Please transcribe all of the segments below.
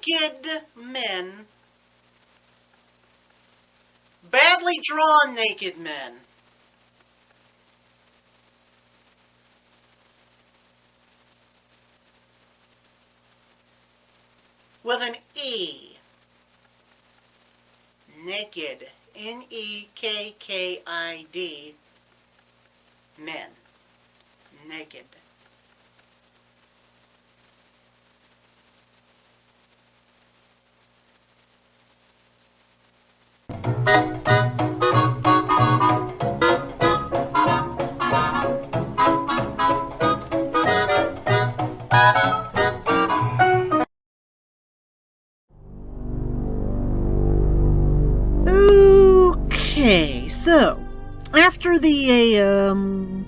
naked men. Badly drawn naked men. With an E. Naked. N-E-K-K-I-D. Men. Naked. Okay, so after the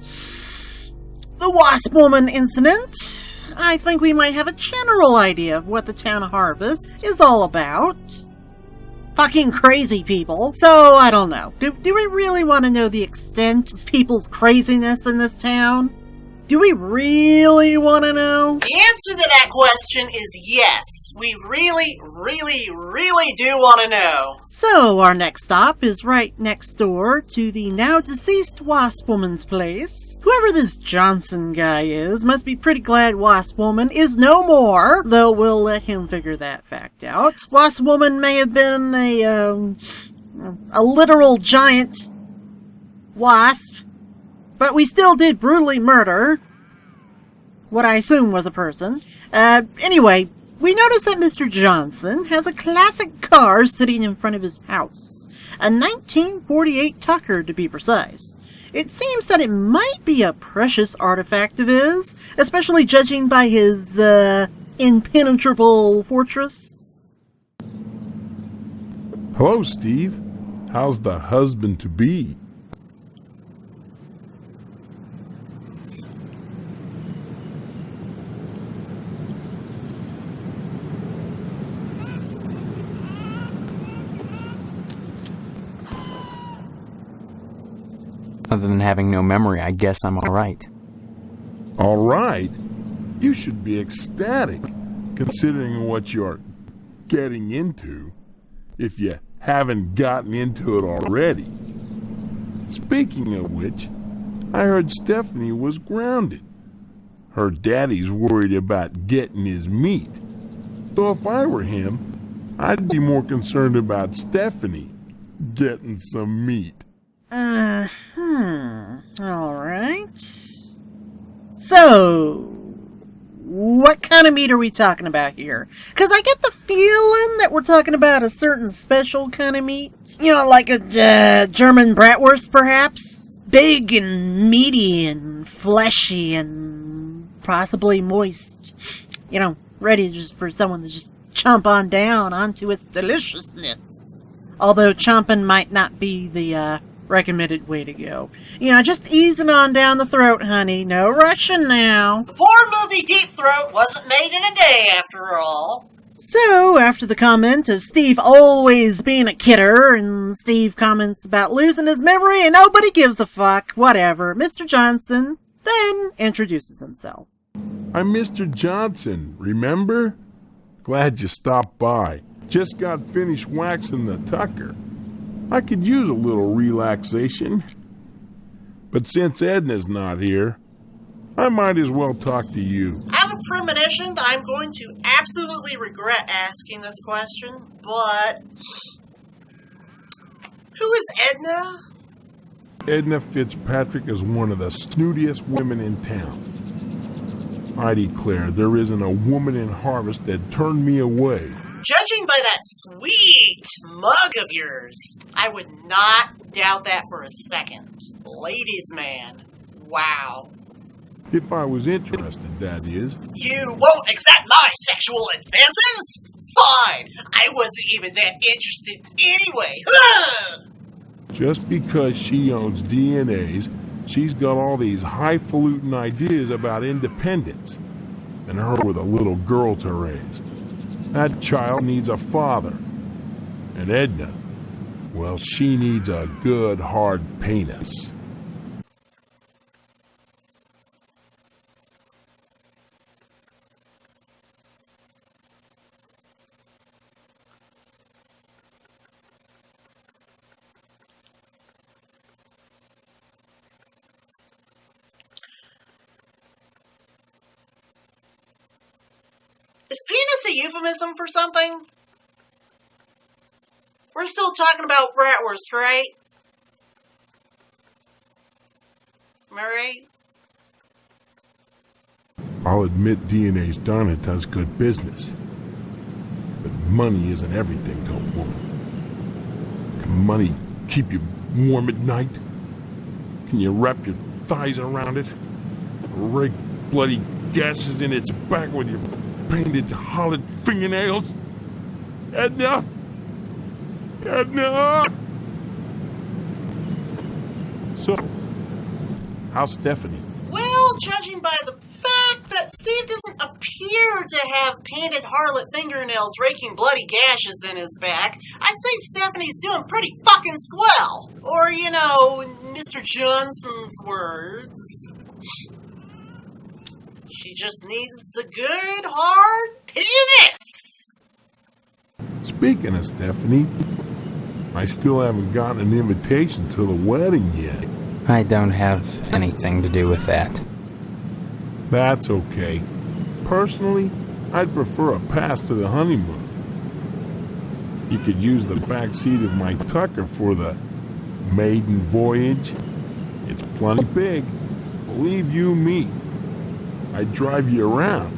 wasp woman incident, I think we might have a general idea of what the town of Harvest is all about. Fucking crazy people. So, I don't know. Do we really want to know the extent of people's craziness in this town? Do we really want to know? The answer to that question is yes. We really, really, really do want to know. So, our next stop is right next door to the now deceased Wasp Woman's place. Whoever this Johnson guy is must be pretty glad Wasp Woman is no more, though we'll let him figure that fact out. Wasp Woman may have been a literal giant wasp, but we still did brutally murder what I assume was a person. Anyway, we notice that Mr. Johnson has a classic car sitting in front of his house. A 1948 Tucker, to be precise. It seems that it might be a precious artifact of his, especially judging by his, impenetrable fortress. Hello, Steve. How's the husband-to-be? Other than having no memory, I guess I'm alright. Alright? You should be ecstatic, considering what you're getting into, if you haven't gotten into it already. Speaking of which, I heard Stephanie was grounded. Her daddy's worried about getting his meat. Though if I were him, I'd be more concerned about Stephanie getting some meat. Alright. So, what kind of meat are we talking about here? Because I get the feeling that we're talking about a certain special kind of meat. You know, like a German bratwurst, perhaps? Big and meaty and fleshy and possibly moist. You know, ready just for someone to just chomp on down onto its deliciousness. Although chomping might not be the, recommended way to go. You know, just easing on down the throat, honey. No rushing now. The poor movie Deep Throat wasn't made in a day, after all. So, after the comment of Steve always being a kidder, and Steve comments about losing his memory and nobody gives a fuck, whatever, Mr. Johnson then introduces himself. I'm Mr. Johnson, remember? Glad you stopped by. Just got finished waxing the Tucker. I could use a little relaxation. But since Edna's not here, I might as well talk to you. I have a premonition that I'm going to absolutely regret asking this question, but who is Edna? Edna Fitzpatrick is one of the snootiest women in town. I declare there isn't a woman in Harvest that turned me away. Judging by that sweet mug of yours, I would not doubt that for a second. Ladies' man. Wow. If I was interested, that is. You won't accept my sexual advances? Fine. I wasn't even that interested anyway. Ugh! Just because she owns DNAs, she's got all these highfalutin ideas about independence. And her with a little girl to raise. That child needs a father. And Edna, well, she needs a good hard penis. Is penis a euphemism for something? We're still talking about bratwurst, right? Am I right? I'll admit DNA's done it does good business. But money isn't everything to a woman. Can money keep you warm at night? Can you wrap your thighs around it? Rake bloody gashes in its back with your painted hollowed fingernails? Edna! Edna! So, how's Stephanie? Well, judging by the fact that Steve doesn't appear to have painted harlot fingernails raking bloody gashes in his back, I'd say Stephanie's doing pretty fucking swell. Or, you know, in Mr. Johnson's words, she just needs a good hard penis. Speaking of Stephanie, I still haven't gotten an invitation to the wedding yet. I don't have anything to do with that. That's okay. Personally, I'd prefer a pass to the honeymoon. You could use the back seat of my Tucker for the maiden voyage. It's plenty big. Believe you me. I'd drive you around.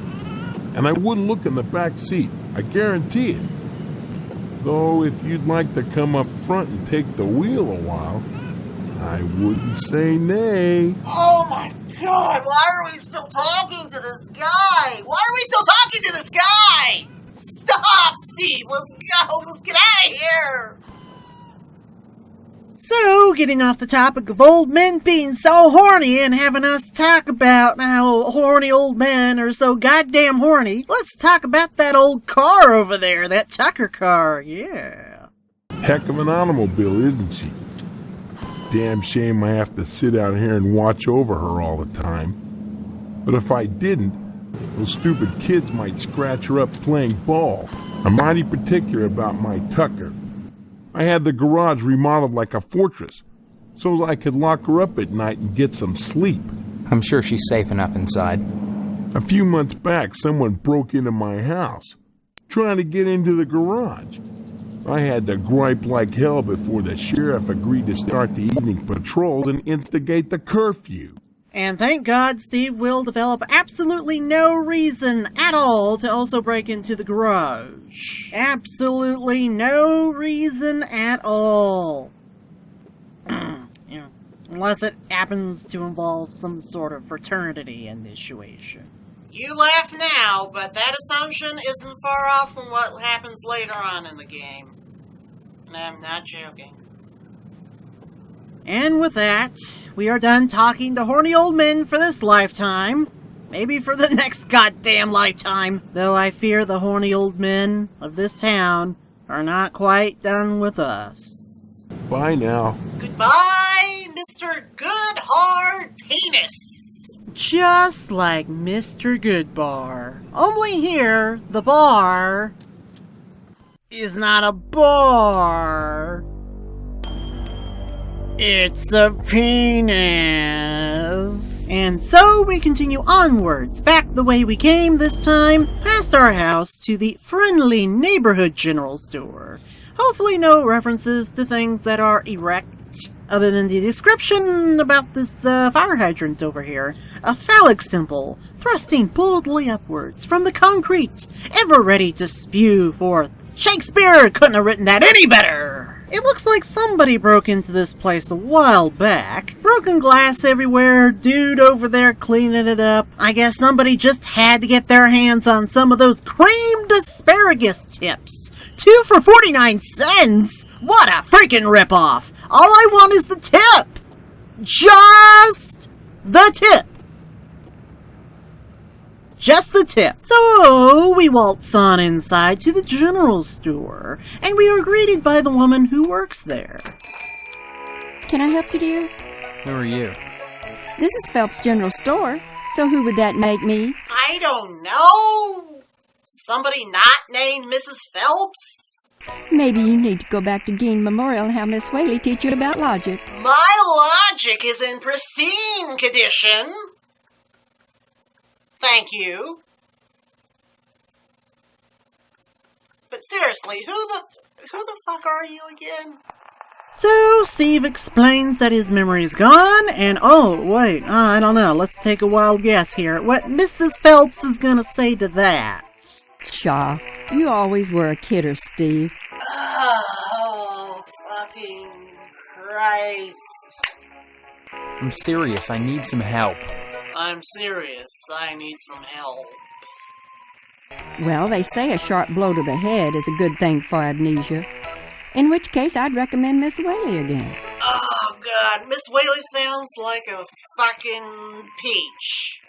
And I wouldn't look in the back seat. I guarantee it. Though if you'd like to come up front and take the wheel a while, I wouldn't say nay. Oh my god, why are we still talking to this guy? Why are we still talking to this guy? Stop, Steve, let's go, let's get out of here. So, getting off the topic of old men being so horny and having us talk about how horny old men are so goddamn horny, let's talk about that old car over there, that Tucker car, yeah. Heck of an automobile, isn't she? Damn shame I have to sit out here and watch over her all the time. But if I didn't, those stupid kids might scratch her up playing ball. I'm mighty particular about my Tucker. I had the garage remodeled like a fortress, so I could lock her up at night and get some sleep. I'm sure she's safe enough inside. A few months back, someone broke into my house, trying to get into the garage. I had to gripe like hell before the sheriff agreed to start the evening patrols and instigate the curfew. And thank God Steve will develop absolutely no reason at all to also break into the garage. Absolutely no reason at all. You know, unless it happens to involve some sort of fraternity initiation. You laugh now, but that assumption isn't far off from what happens later on in the game. And I'm not joking. And with that, we are done talking to horny old men for this lifetime. Maybe for the next goddamn lifetime. Though I fear the horny old men of this town are not quite done with us. Bye now. Goodbye, Mr. Good Hard Penis. Just like Mr. Goodbar. Only here, the bar is not a bar. It's a penis. And so we continue onwards, back the way we came this time, past our house to the friendly neighborhood general store. Hopefully no references to things that are erect, other than the description about this fire hydrant over here. A phallic symbol, thrusting boldly upwards from the concrete, ever ready to spew forth. Shakespeare couldn't have written that any better! It looks like somebody broke into this place a while back. Broken glass everywhere, dude over there cleaning it up. I guess somebody just had to get their hands on some of those creamed asparagus tips. 2 for 49 cents? What a freaking ripoff! All I want is the tip! Just the tip! Just the tip. So, we waltz on inside to the general store, and we are greeted by the woman who works there. Can I help you, dear? Who are you? This is Phelps General Store, so who would that make me? I don't know. Somebody not named Mrs. Phelps? Maybe you need to go back to Gein Memorial and have Miss Whaley teach you about logic. My logic is in pristine condition. Thank you. But seriously, who the fuck are you again? So, Steve explains that his memory is gone, and oh, wait, I don't know, let's take a wild guess here. What Mrs. Phelps is gonna say to that? Pshaw, you always were a kidder, Steve. Oh, fucking Christ. I'm serious. I need some help. I'm serious. I need some help. Well, they say a sharp blow to the head is a good thing for amnesia. In which case, I'd recommend Miss Whaley again. Oh, God. Miss Whaley sounds like a fucking peach.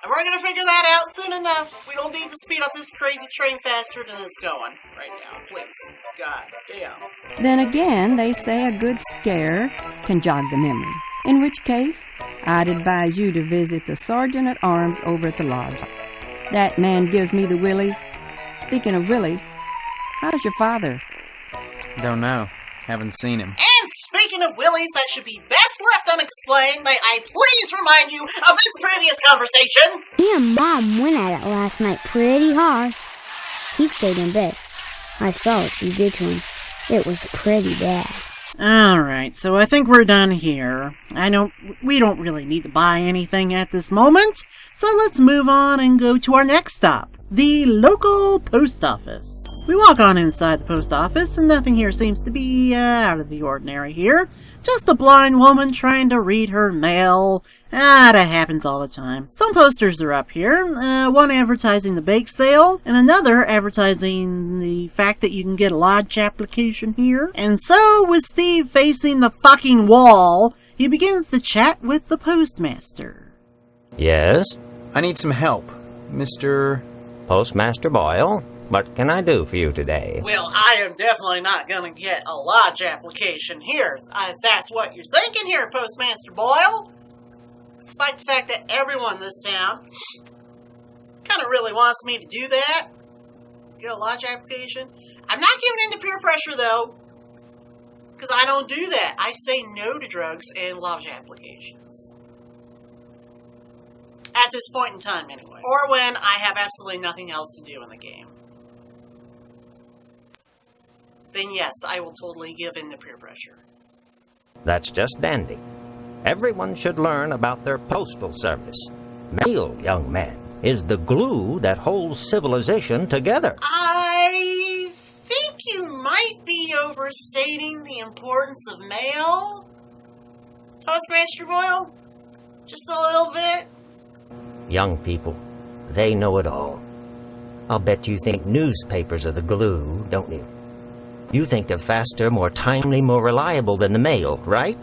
And we're gonna figure that out soon enough. We don't need to speed up this crazy train faster than it's going right now. Please. God damn. Then again, they say a good scare can jog the memory. In which case, I'd advise you to visit the Sergeant at Arms over at the lodge. That man gives me the willies. Speaking of willies, how's your father? Don't know. Haven't seen him. And speaking of willies that should be best left unexplained, may I please remind you of this previous conversation? Me and Mom went at it last night pretty hard. He stayed in bed. I saw what she did to him. It was pretty bad. Alright, so I think we're done here. We don't really need to buy anything at this moment, so let's move on and go to our next stop, the local post office. We walk on inside the post office, and nothing here seems to be out of the ordinary here. Just a blind woman trying to read her mail. That happens all the time. Some posters are up here, one advertising the bake sale, and another advertising the fact that you can get a lodge application here. And so, with Steve facing the fucking wall, he begins to chat with the postmaster. Yes? I need some help. Mr. Postmaster Boyle, what can I do for you today? Well, I am definitely not gonna get a lodge application here. If that's what you're thinking here, Postmaster Boyle. Despite the fact that everyone in this town kind of really wants me to do that. Get a lodge application. I'm not giving in to peer pressure, though. Because I don't do that. I say no to drugs and lodge applications. At this point in time, anyway. Or when I have absolutely nothing else to do in the game. Then yes, I will totally give in to peer pressure. That's just dandy. Everyone should learn about their postal service. Mail, young man, is the glue that holds civilization together. I think you might be overstating the importance of mail, Postmaster Boyle. Just a little bit. Young people, they know it all. I'll bet you think newspapers are the glue, don't you? You think they're faster, more timely, more reliable than the mail, right?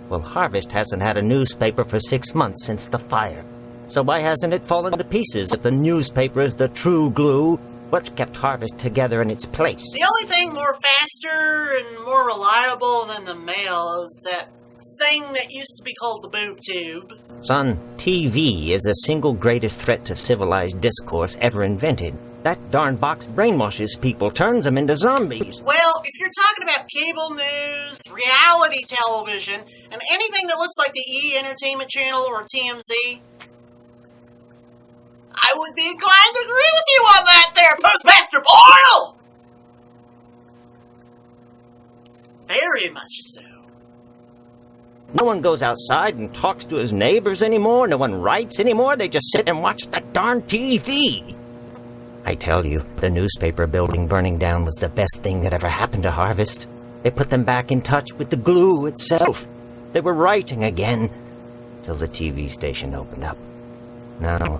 Well, Harvest hasn't had a newspaper for 6 months since the fire. So why hasn't it fallen to pieces if the newspaper is the true glue? What's kept Harvest together in its place? The only thing more faster and more reliable than the mail is that thing that used to be called the boob tube. Son, TV is the single greatest threat to civilized discourse ever invented. That darn box brainwashes people, turns them into zombies. Well, if you're talking about cable news, reality television, and anything that looks like the E! Entertainment Channel or TMZ, I would be inclined to agree with you on that there, Postmaster Boyle! Very much so. No one goes outside and talks to his neighbors anymore. No one writes anymore. They just sit and watch that darn TV. I tell you, the newspaper building burning down was the best thing that ever happened to Harvest. It put them back in touch with the glue itself. They were writing again, till the TV station opened up. Now,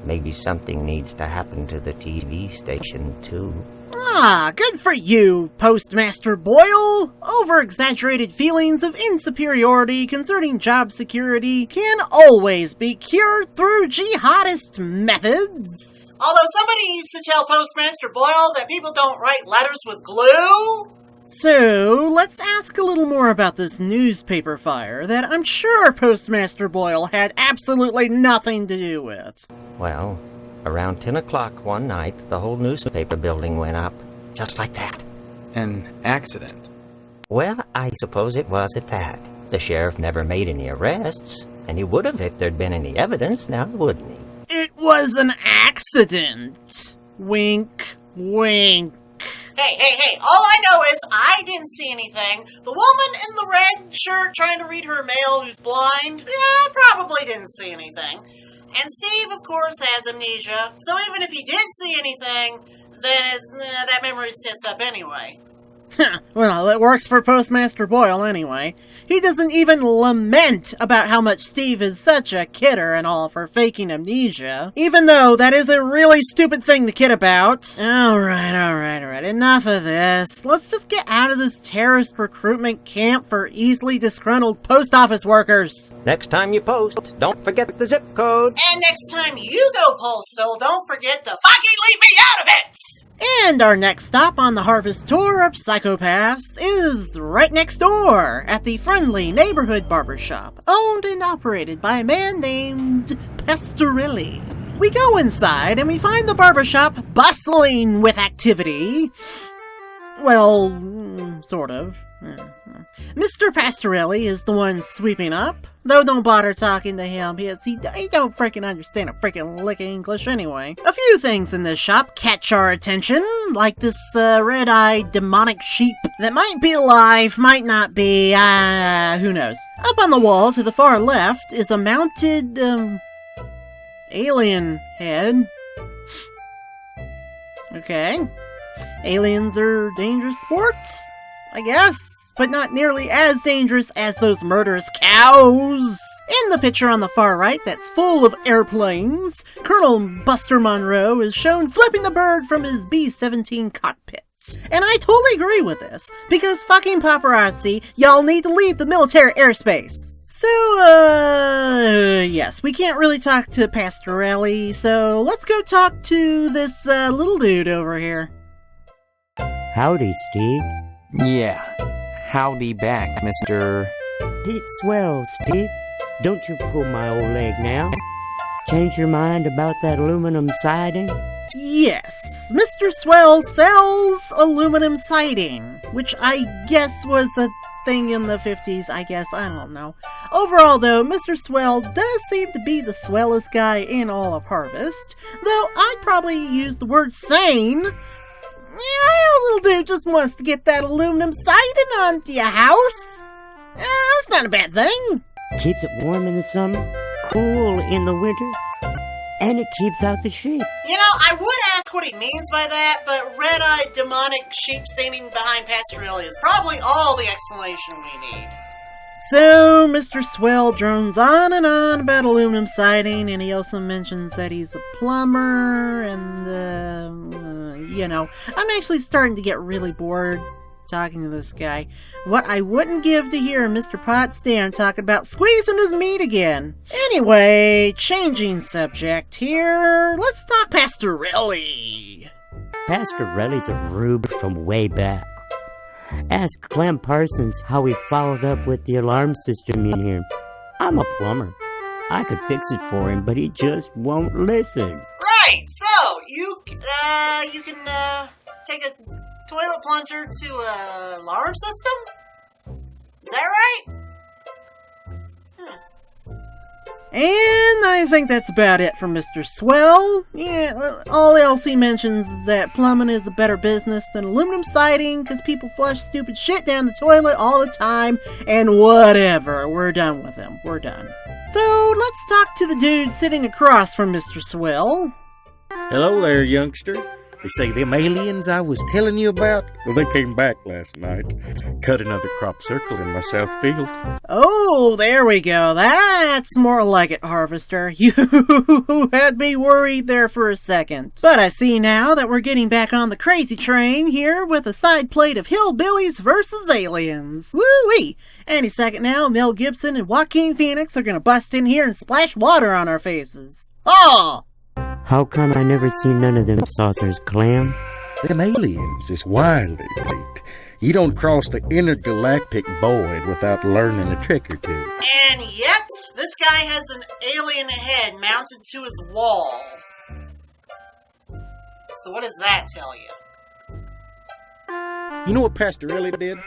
maybe something needs to happen to the TV station, too. Ah, good for you, Postmaster Boyle! Over-exaggerated feelings of insuperiority concerning job security can always be cured through jihadist methods. Although somebody needs to tell Postmaster Boyle that people don't write letters with glue. So, let's ask a little more about this newspaper fire that I'm sure Postmaster Boyle had absolutely nothing to do with. Well, around 10 o'clock one night, the whole newspaper building went up. Just like that. An accident. Well, I suppose it was at that. The sheriff never made any arrests, and he would have if there'd been any evidence, now wouldn't he? It was an accident. Wink, Wink. Hey, all I know is I didn't see anything. The woman in the red shirt trying to read her mail who's blind, probably didn't see anything. And Steve, of course, has amnesia, so even if he did see anything, then that memory's tits up anyway. Well, it works for Postmaster Boyle anyway. He doesn't even lament about how much Steve is such a kidder and all for faking amnesia. Even though that is a really stupid thing to kid about. Alright. Enough of this. Let's just get out of this terrorist recruitment camp for easily disgruntled post office workers. Next time you post, don't forget the zip code. And next time you go postal, don't forget to fucking leave me out of it! And our next stop on the Harvest Tour of Psychopaths is right next door at the friendly neighborhood barbershop, owned and operated by a man named Pastorelli. We go inside and we find the barbershop bustling with activity. Well, sort of. Mr. Pastorelli is the one sweeping up, though don't bother talking to him because he don't freaking understand a freaking lick of English anyway. A few things in this shop catch our attention, like this red-eyed demonic sheep that might be alive, might not be, who knows. Up on the wall to the far left is a mounted, alien head. Okay. Aliens are dangerous sports, I guess. But not nearly as dangerous as those murderous cows. In the picture on the far right that's full of airplanes, Colonel Buster Monroe is shown flipping the bird from his B-17 cockpit. And I totally agree with this, because fucking paparazzi, y'all need to leave the military airspace. So, yes, we can't really talk to Pastorelli, so let's go talk to this little dude over here. Howdy, Steve. Yeah. Howdy back, Mr. It's swell, Steve. Don't you pull my old leg now. Change your mind about that aluminum siding? Yes, Mr. Swell sells aluminum siding, which I guess was a thing in the 50s, I don't know. Overall, though, Mr. Swell does seem to be the swellest guy in all of Harvest, though I'd probably use the word sane. Yeah, little dude just wants to get that aluminum siding onto your house. That's not a bad thing. Keeps it warm in the summer, cool in the winter, and it keeps out the sheep. You know, I would ask what he means by that, but red-eyed demonic sheep standing behind Pastorelli is probably all the explanation we need. So, Mr. Swell drones on and on about aluminum siding, and he also mentions that he's a plumber, and, I'm actually starting to get really bored talking to this guy. What I wouldn't give to hear Mr. Potsdam talking about squeezing his meat again. Anyway, changing subject here, let's talk Pastorelli. Pastorelli's a rube from way back. Ask Clem Parsons how he followed up with the alarm system in here. I'm a plumber. I could fix it for him, but he just won't listen. Right, so you can take a toilet plunger to an alarm system? Is that right? And I think that's about it for Mr. Swell. Yeah, all else he mentions is that plumbing is a better business than aluminum siding because people flush stupid shit down the toilet all the time, and whatever. We're done with him. We're done. So let's talk to the dude sitting across from Mr. Swell. Hello there, youngster. They say them aliens I was telling you about, well, they came back last night. Cut another crop circle in my south field. Oh, there we go. That's more like it, Harvester. You had me worried there for a second. But I see now that we're getting back on the crazy train here with a side plate of hillbillies versus aliens. Woo-wee! Any second now, Mel Gibson and Joaquin Phoenix are gonna bust in here and splash water on our faces. Oh! How come I never seen none of them saucers, Clam? Them aliens is wily, Pete. You don't cross the intergalactic void without learning a trick or two. And yet, this guy has an alien head mounted to his wall. So what does that tell you? You know what Pastorelli did?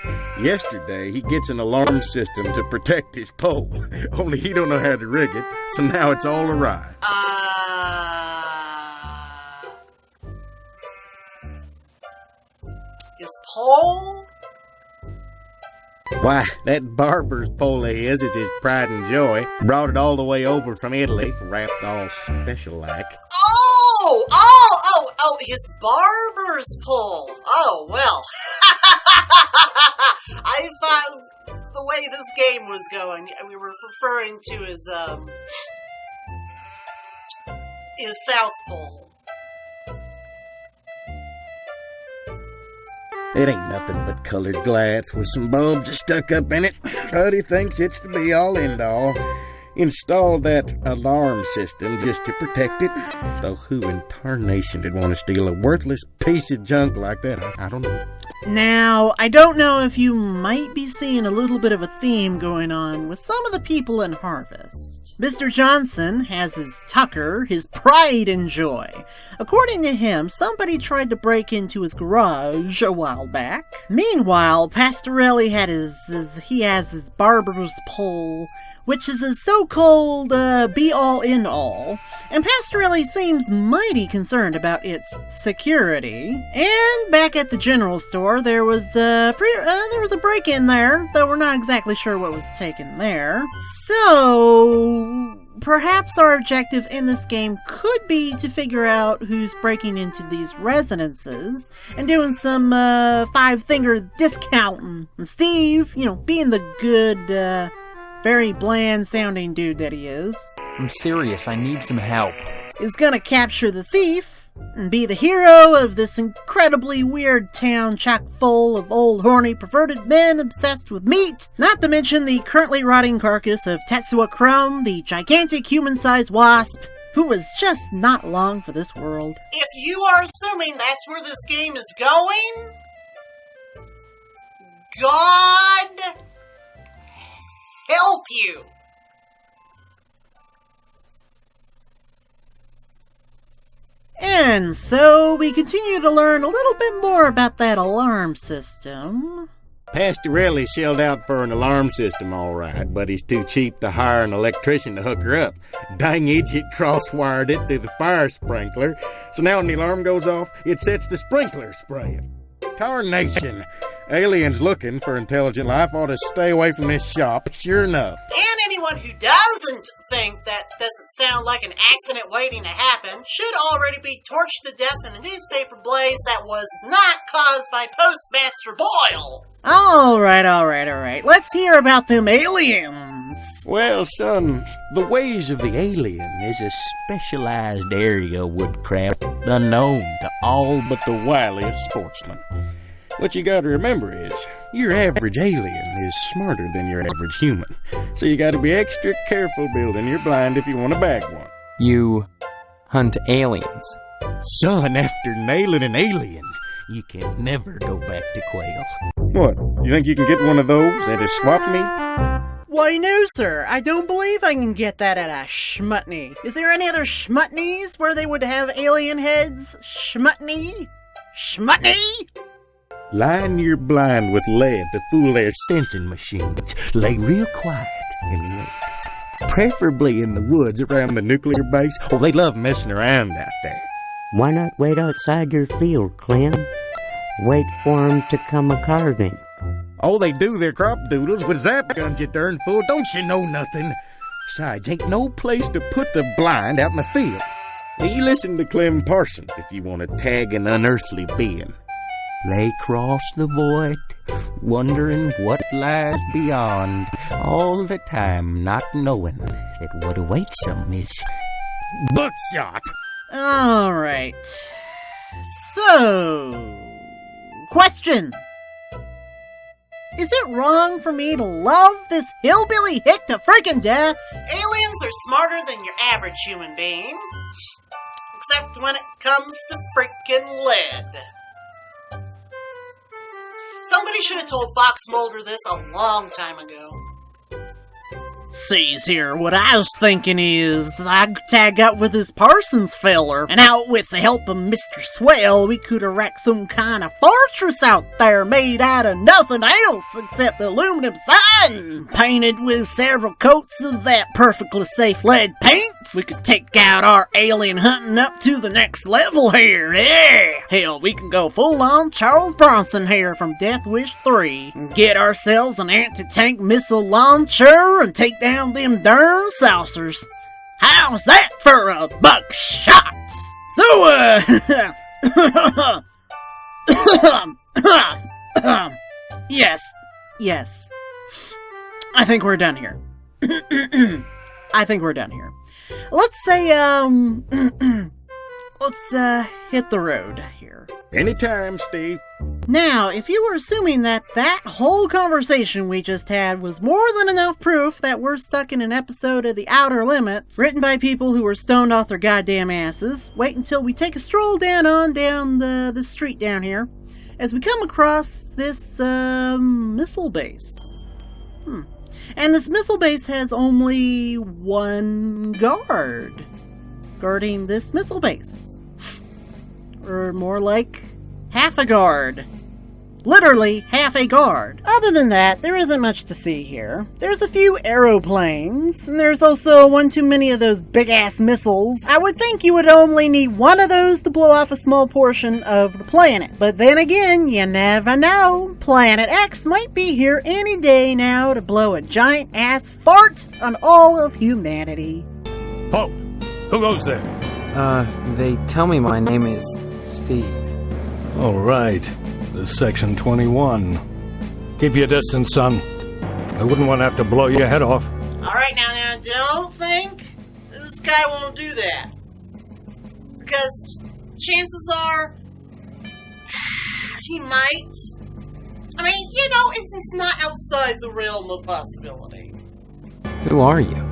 Yesterday, he gets an alarm system to protect his pole. Only he don't know how to rig it, so now it's all awry. His pole? Why, that barber's pole of his is his pride and joy. Brought it all the way over from Italy, wrapped all special-like. Oh, his barber's pole. Oh, well. I thought the way this game was going, we were referring to his South Pole. It ain't nothing but colored glass with some bulbs stuck up in it. But he thinks it's the be-all, end-all. Installed that alarm system just to protect it. Though who in tarnation would want to steal a worthless piece of junk like that? I don't know. Now, I don't know if you might be seeing a little bit of a theme going on with some of the people in Harvest. Mr. Johnson has his Tucker, his pride and joy. According to him, somebody tried to break into his garage a while back. Meanwhile, Pastorelli has his barber's pole, which is his so-called be-all end-all, and Pastorelli seems mighty concerned about its security. And back at the general store, there was a break-in there, though we're not exactly sure what was taken there. So perhaps our objective in this game could be to figure out who's breaking into these residences and doing some five-finger discounting. And Steve, being the good, very bland-sounding dude that he is, I'm serious, I need some help. is gonna capture the thief and be the hero of this incredibly weird town chock full of old, horny, perverted men obsessed with meat, not to mention the currently rotting carcass of Tetsuya Crumb, the gigantic human-sized wasp, who was just not long for this world. If you are assuming that's where this game is going, God help you. And so we continue to learn a little bit more about that alarm system. Pastorelli shelled out for an alarm system, all right, but he's too cheap to hire an electrician to hook her up. Dang idiot cross-wired it to the fire sprinkler, so now when the alarm goes off, it sets the sprinkler spraying. Tarnation! Aliens looking for intelligent life ought to stay away from this shop, sure enough. And anyone who doesn't think that doesn't sound like an accident waiting to happen should already be torched to death in a newspaper blaze that was not caused by Postmaster Boyle. Alright. Let's hear about them aliens. Well, son, the ways of the alien is a specialized area of woodcraft unknown to all but the wiliest sportsmen. What you gotta remember is, your average alien is smarter than your average human. So you gotta be extra careful building your blind if you want to bag one. You hunt aliens. Son, after nailing an alien, you can never go back to quail. What, you think you can get one of those at a swap meet? Why no, sir. I don't believe I can get that at a schmutney. Is there any other schmutneys where they would have alien heads? Schmutney? Line your blind with lead to fool their sensing machines. Lay real quiet and wait. Preferably in the woods around the nuclear base. Oh, they love messing around out there. Why not wait outside your field, Clem? Wait for 'em to come a-carving. Oh, they do their crop doodles with zap guns, you darn fool. Don't you know nothing? Besides, ain't no place to put the blind out in the field. Now, you listen to Clem Parsons if you want to tag an unearthly being. They cross the void, wondering what lies beyond, all the time not knowing that what awaits them is buckshot. Alright. So, question. Is it wrong for me to love this hillbilly hick to freaking death? Aliens are smarter than your average human being. Except when it comes to freaking lead. Somebody should have told Fox Mulder this a long time ago. sees here, what I was thinking is I'd tag up with this Parsons feller, and out with the help of Mr. Swell, we could erect some kind of fortress out there made out of nothing else except aluminum siding, painted with several coats of that perfectly safe lead paint. We could take out our alien hunting up to the next level here, yeah! Hell, we can go full-on Charles Bronson here from Death Wish 3, and get ourselves an anti-tank missile launcher and take down them darn saucers. How's that for a buckshot? So, yes. I think we're done here. Let's say, let's, hit the road here. Anytime, Steve. Now, if you were assuming that whole conversation we just had was more than enough proof that we're stuck in an episode of The Outer Limits, written by people who were stoned off their goddamn asses, wait until we take a stroll down the street down here, as we come across this, missile base. And this missile base has only one guard guarding this missile base. Or more like half a guard. Literally half a guard. Other than that, there isn't much to see here. There's a few aeroplanes, and there's also one too many of those big-ass missiles. I would think you would only need one of those to blow off a small portion of the planet. But then again, you never know. Planet X might be here any day now to blow a giant-ass fart on all of humanity. Halt! Who goes there? They tell me my name is Steve. All right. This is Section 21. Keep your distance, son. I wouldn't want to have to blow your head off. Alright, now, don't think this guy won't do that. Because chances are, he might. I mean, it's not outside the realm of possibility. Who are you?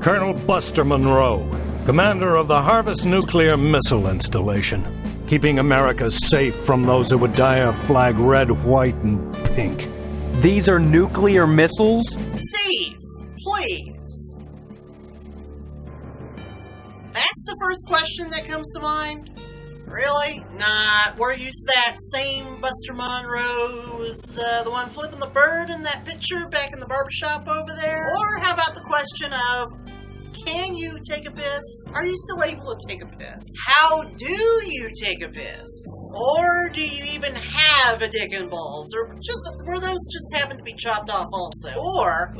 Colonel Buster Monroe, commander of the Harvest Nuclear Missile Installation, keeping America safe from those who would dye our flag red, white, and pink. These are nuclear missiles? Steve, please. That's the first question that comes to mind? Really? Nah, we're used to that same Buster Monroe as the one flipping the bird in that picture back in the barbershop over there? Or how about the question of, can you take a piss? Are you still able to take a piss? How do you take a piss? Or do you even have a dick and balls? Or were those just happen to be chopped off also? Or,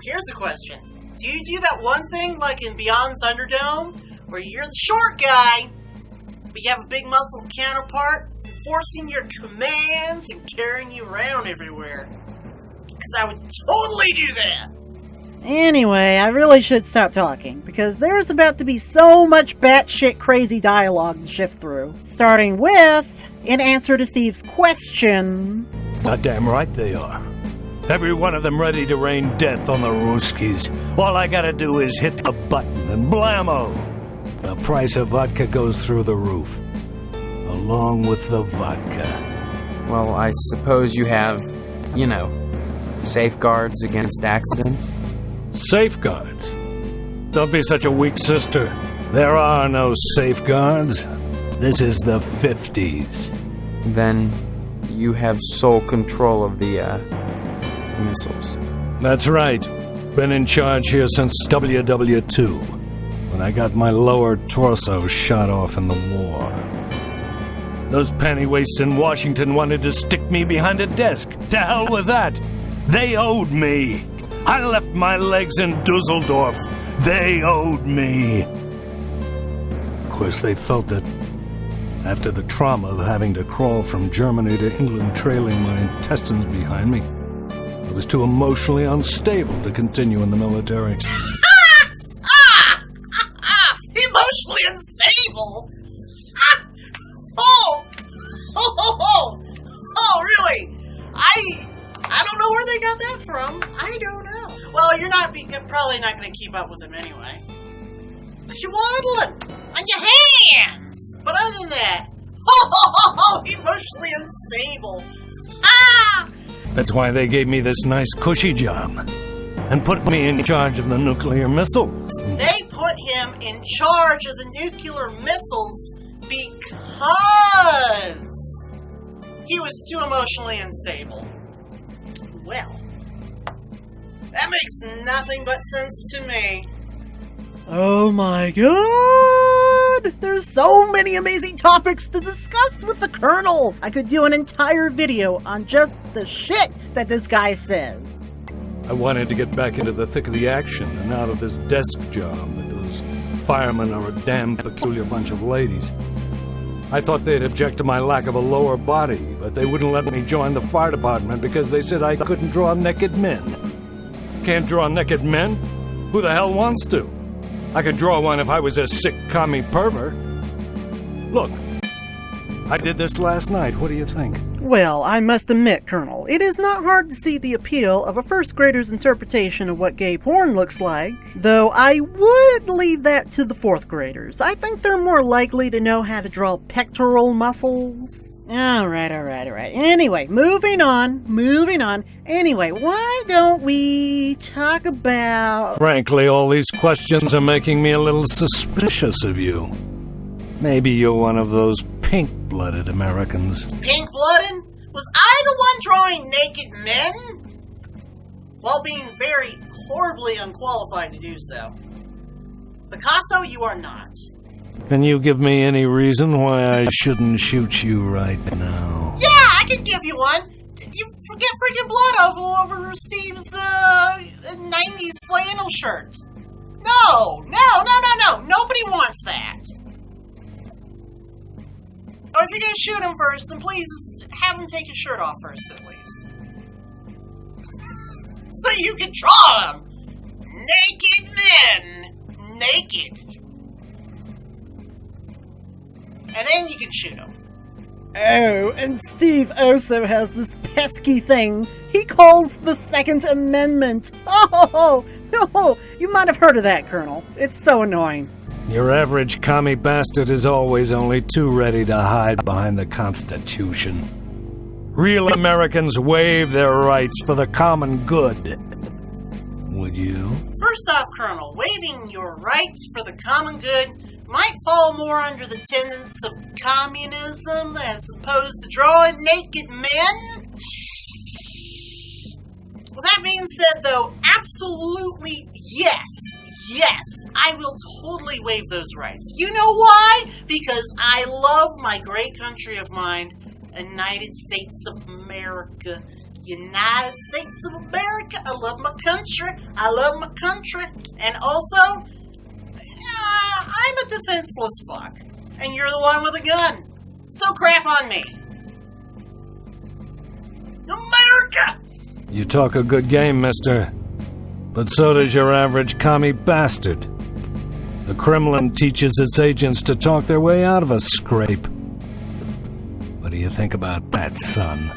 here's a question. Do you do that one thing like in Beyond Thunderdome, where you're the short guy, but you have a big muscle counterpart forcing your commands and carrying you around everywhere? Because I would totally do that! Anyway, I really should stop talking, because there's about to be so much batshit crazy dialogue to shift through. Starting with, in answer to Steve's question... Goddamn right they are. Every one of them ready to rain death on the Ruskies. All I gotta do is hit the button, and blammo! The price of vodka goes through the roof. Along with the vodka. Well, I suppose you have, safeguards against accidents? Safeguards? Don't be such a weak sister. There are no safeguards. This is the 50s. Then you have sole control of the, missiles. That's right. Been in charge here since WW2, when I got my lower torso shot off in the war. Those pantywaists in Washington wanted to stick me behind a desk. To hell with that. They owed me. I left my legs in Dusseldorf. They owed me. Of course, they felt that after the trauma of having to crawl from Germany to England trailing my intestines behind me, I was too emotionally unstable to continue in the military. Emotionally unstable? Oh, really? I don't know where they got that from. I don't know. Well, you're probably not going to keep up with them anyway. But you're waddling on your hands. But other than that, emotionally unstable. That's why they gave me this nice cushy job. and put me in charge of the nuclear missiles. They put him in charge of the nuclear missiles because he was too emotionally unstable. Well, that makes nothing but sense to me. Oh my god! There's so many amazing topics to discuss with the Colonel! I could do an entire video on just the shit that this guy says. I wanted to get back into the thick of the action and out of this desk job, but those firemen are a damn peculiar bunch of ladies. I thought they'd object to my lack of a lower body, but they wouldn't let me join the fire department because they said I couldn't draw naked men. Can't draw naked men? Who the hell wants to? I could draw one if I was a sick commie pervert. Look, I did this last night. What do you think? Well, I must admit, Colonel, it is not hard to see the appeal of a first grader's interpretation of what gay porn looks like, though I would leave that to the fourth graders. I think they're more likely to know how to draw pectoral muscles. Alright. Anyway, moving on. Anyway, why don't we talk about... Frankly, all these questions are making me a little suspicious of you. Maybe you're one of those pink-blooded Americans. Pink-blooded? Was I the one drawing naked men? While being very horribly unqualified to do so. Picasso, you are not. Can you give me any reason why I shouldn't shoot you right now? Yeah, I can give you one. You forget freaking blood all over Steve's 90s flannel shirt. No. Nobody wants that. Oh, if you're gonna shoot him first, then please have him take his shirt off first, at least. So you can draw him! Naked men! Naked. And then you can shoot him. Oh, and Steve also has this pesky thing he calls the Second Amendment. Oh, no, you might have heard of that, Colonel. It's so annoying. Your average commie bastard is always only too ready to hide behind the Constitution. Real Americans waive their rights for the common good. Would you? First off, Colonel, waiving your rights for the common good might fall more under the tenets of communism as opposed to drawing naked men. Well, that being said, though, absolutely yes, I will totally waive those rights. You know why? Because I love my great country of mine, United States of America. United States of America. I love my country. And also, I'm a defenseless fuck. And you're the one with a gun. So crap on me. America! You talk a good game, mister. But so does your average commie bastard. The Kremlin teaches its agents to talk their way out of a scrape. What do you think about that, son?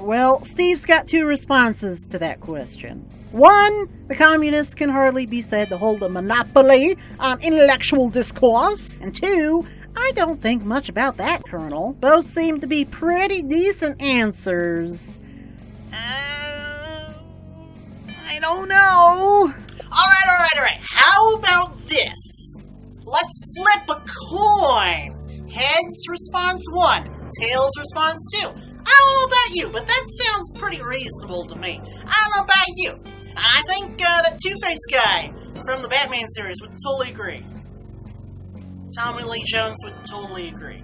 Well, Steve's got two responses to that question. One, the communists can hardly be said to hold a monopoly on intellectual discourse. And two, I don't think much about that, Colonel. Both seem to be pretty decent answers. I don't know. Alright. How about this? Let's flip a coin. Heads, response 1. Tails, response 2. I don't know about you, but that sounds pretty reasonable to me. I don't know about you. I think that Two-Face guy from the Batman series would totally agree. Tommy Lee Jones would totally agree.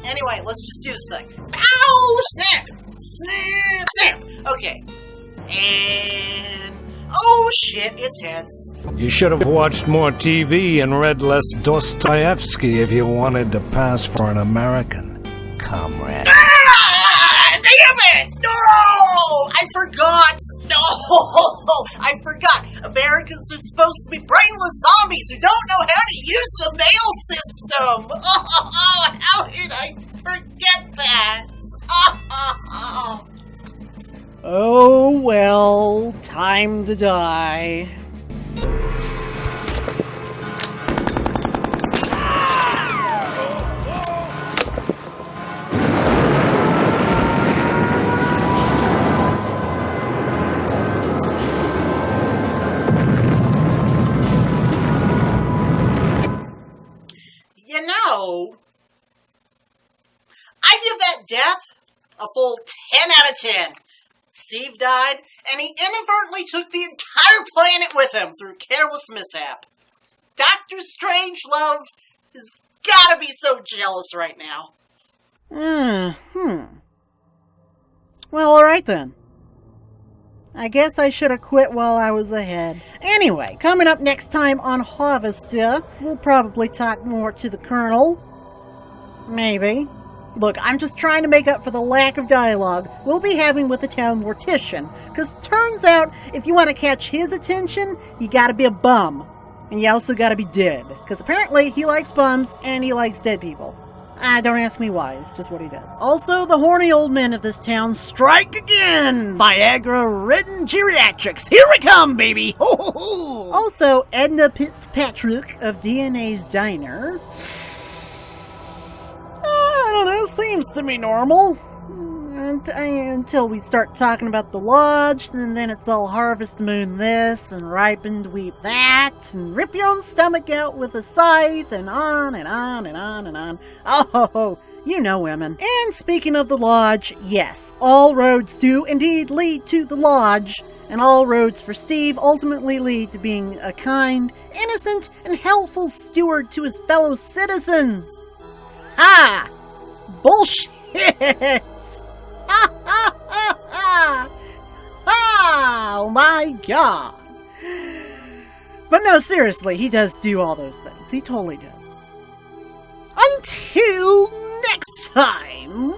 Anyway, let's just do this thing. Ow! Snap! Okay. And... oh shit, it's heads. You should have watched more TV and read less Dostoevsky if you wanted to pass for an American, comrade. Damn it! No! I forgot! Americans are supposed to be brainless zombies who don't know how to use the mail system! How did I forget that? Oh well, time to die. death? A full 10 out of 10. Steve died, and he inadvertently took the entire planet with him through careless mishap. Dr. Strangelove has gotta be so jealous right now. Well, alright then. I guess I should have quit while I was ahead. Anyway, coming up next time on Harvester, we'll probably talk more to the Colonel. Maybe. Look, I'm just trying to make up for the lack of dialogue we'll be having with the town mortician, because turns out, if you want to catch his attention, you gotta be a bum. And you also gotta be dead, because apparently he likes bums and he likes dead people. Don't ask me why, it's just what he does. Also, the horny old men of this town strike again! Viagra-ridden geriatrics, here we come, baby! Ho, ho, ho. Also, Edna Fitzpatrick of DNA's Diner. I don't know, seems to me normal. Until we start talking about the lodge, and then it's all harvest moon this, and ripened wheat that, and rip your own stomach out with a scythe, and on and on and on and on. Oh, you know women. And speaking of the lodge, yes, all roads do indeed lead to the lodge, and all roads for Steve ultimately lead to being a kind, innocent, and helpful steward to his fellow citizens. Ha! Bullshit! Ha ha ha ha! Oh my god! But no, seriously, he does do all those things. He totally does. Until next time!